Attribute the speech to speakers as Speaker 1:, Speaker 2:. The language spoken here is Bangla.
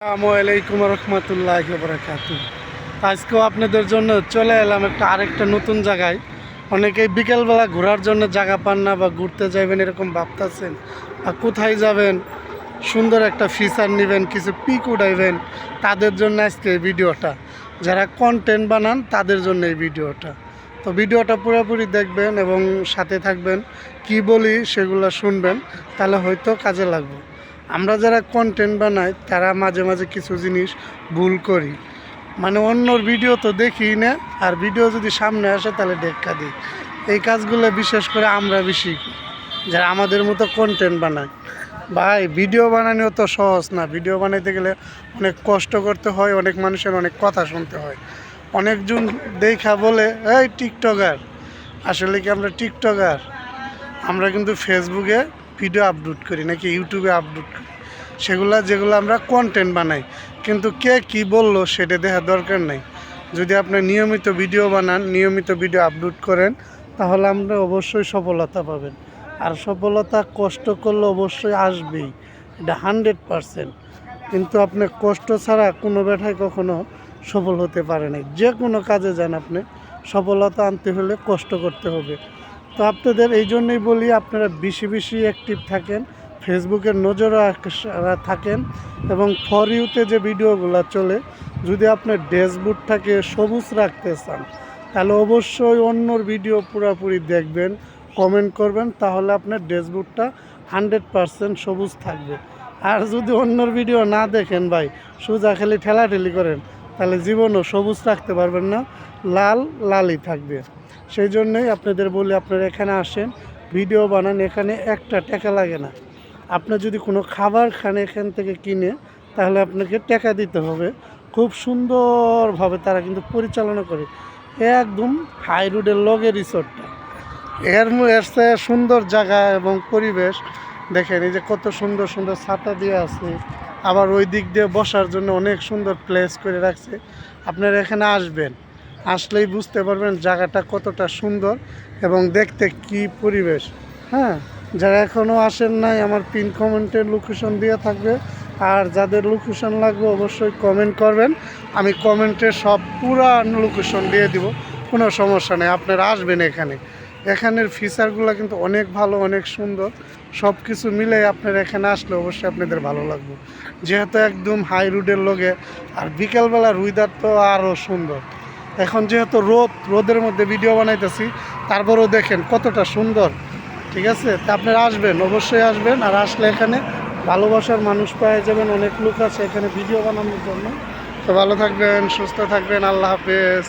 Speaker 1: আসসালামাইকুম রহমতুল্লাহি ওয়া বারাকাতুহু। আজকেও আপনাদের জন্য চলে এলাম আরেকটা নতুন জায়গায়। অনেকেই বিকেলবেলা ঘোরার জন্য জায়গা পান না বা ঘুরতে যাবেন এরকম ভাবতেছেন, বা কোথায় যাবেন, সুন্দর একটা ফিচার নেবেন, কিছু পিক উঠাইবেন, তাদের জন্য আজকে এই ভিডিওটা। যারা কন্টেন্ট বানান তাদের জন্য এই ভিডিওটা। তো ভিডিওটা পুরোপুরি দেখবেন এবং সাথে থাকবেন, কি বলি সেগুলো শুনবেন, তাহলে হয়তো কাজে লাগবে। আমরা যারা কন্টেন্ট বানাই তারা মাঝে মাঝে কিছু জিনিস ভুল করি, মানে অন্যর ভিডিও তো দেখি না, আর ভিডিও যদি সামনে আসে তাহলে দেখা দিই। এই কাজগুলো বিশেষ করে আমরা বেশি করি যারা আমাদের মতো কন্টেন্ট বানায়। ভাই, ভিডিও বানানো তো সহজ না। ভিডিও বানাইতে গেলে অনেক কষ্ট করতে হয়, অনেক মানুষের অনেক কথা শুনতে হয়। অনেকজন দেখা বলে এই টিকটকার। আসলে কি আমরা টিকটকার? আমরা কিন্তু ফেসবুকে ভিডিও আপলোড করি, নাকি ইউটিউবে আপলোড করি, যেগুলো আমরা কন্টেন্ট বানাই। কিন্তু কে কি বললো সেটা দেখার দরকার নেই। যদি আপনি নিয়মিত ভিডিও বানান, নিয়মিত ভিডিও আপলোড করেন, তাহলে আমরা অবশ্যই সফলতা পাবেন। আর সফলতা কষ্ট করলে অবশ্যই আসবেই, এটা 100%। কিন্তু আপনি কষ্ট ছাড়া কোনো ব্যাটায় কখনো সফল হতে পারে না। যে কোনো কাজে যান, আপনি সফলতা আনতে হলে কষ্ট করতে হবে। তো আপনাদের এই জন্যই বলি, আপনারা বেশি বেশি অ্যাক্টিভ থাকেন, ফেসবুকের নজরে থাকেন, এবং ফর ইউতে যে ভিডিওগুলো চলে, যদি আপনার ড্যাশবোর্ডটাকে সবুজ রাখতে চান তাহলে অবশ্যই অন্যর ভিডিও পুরোপুরি দেখবেন, কমেন্ট করবেন, তাহলে আপনার ড্যাশবোর্ডটা 100% সবুজ থাকবে। আর যদি অন্যর ভিডিও না দেখেন ভাই, সোজা খালি ঠেলাঠেলি করেন, তাহলে জীবনও সবুজ রাখতে পারবেন না, লাল লালই থাকবে। সেই জন্যই আপনাদের বলি, আপনারা এখানে আসেন, ভিডিও বানান, এখানে একটা টাকা লাগে না। আপনি যদি কোনো খাবার খান এখান থেকে কিনে, তাহলে আপনাকে টাকা দিতে হবে। খুব সুন্দরভাবে তারা কিন্তু পরিচালনা করে, একদম হাই রোডের লগে রিসোর্টটা। এর সুন্দর জায়গা এবং পরিবেশ দেখেন, এই যে কত সুন্দর সুন্দর ছাতা দিয়ে আছে, আবার ওই দিক দিয়ে বসার জন্য অনেক সুন্দর প্লেস করে রাখছে। আপনারা এখানে আসবেন, আসলেই বুঝতে পারবেন জায়গাটা কতটা সুন্দর এবং দেখতে কি পরিবেশ। হ্যাঁ, যারা এখনও আসেন নাই, আমার পিন কমেন্টের লোকেশন দেওয়া থাকবে। আর যাদের লোকেশন লাগবে অবশ্যই কমেন্ট করবেন, আমি কমেন্টে সব পুরা লোকেশন দিয়ে দিব, কোনো সমস্যা নেই। আপনারা আসবেন এখানে, এখানের ফিচারগুলো কিন্তু অনেক ভালো, অনেক সুন্দর। সব কিছু মিলে আপনারা এখানে আসলে অবশ্যই আপনাদের ভালো লাগবে, যেহেতু একদম হাই রোডের লগে। আর বিকেলবেলা ওয়েদার তো আরও সুন্দর। এখন যেহেতু রোদের মধ্যে ভিডিও বানাইতেছি, তারপরেও দেখেন কতটা সুন্দর। ঠিক আছে, তা আপনারা আসবেন, অবশ্যই আসবেন। আর আসলে এখানে ভালোবাসার মানুষ পেয়ে যাবেন, অনেক লোক আছে এখানে ভিডিও বানানোর জন্য। তো ভালো থাকবেন, সুস্থ থাকবেন, আল্লাহ হাফেজ।